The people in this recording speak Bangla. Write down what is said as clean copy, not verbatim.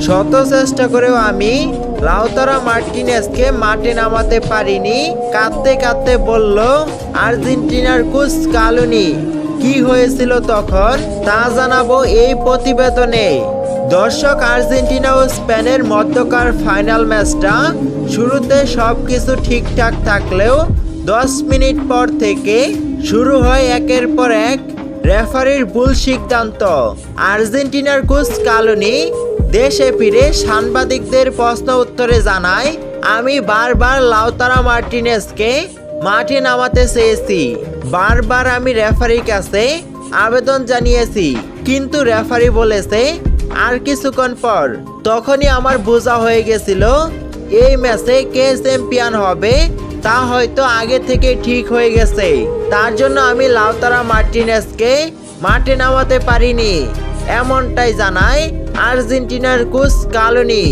শত চেষ্টা করেও আমি লাউতারা মার্টিনেজকে মাঠে নামাতে পারিনি। কাঁদতে কাঁদতে বলল আর্জেন্টিনার কোচ স্কালোনি। কি হয়েছিল তখন তা জানাবো এই প্রতিবেদনে। দর্শক, আর্জেন্টিনা ও স্পেনের মধ্যকার ফাইনাল ম্যাচটা শুরুতে সবকিছু ঠিকঠাক থাকলেও 10 মিনিট পর থেকে শুরু হয় একের পর এক রেফারির ভুল সিদ্ধান্ত। আর্জেন্টিনার কোচ স্কালোনি দেশে ফিরে সাংবাদিকদের প্রশ্ন উত্তরে জানায়, আমি বারবার লাউতারা মার্টিনেজকে মাঠে নামাতে চেয়েছি। বারবার আমি রেফারির কাছে আবেদন জানিয়েছি, কিন্তু রেফারি বলেছে আর কিছুক্ষণ পর। তখনই আমার বোঝা হয়ে গেছিল এই ম্যাচে কে চ্যাম্পিয়ন হবে তা হয়তো আগে থেকে ঠিক হয়ে গেছে। তার জন্য আমি লাউতারা মার্টিনেজকে মাঠে নামাতে পারিনি, এমনটাই জানায় আর্জেন্টিনার কোচ স্কালোনি।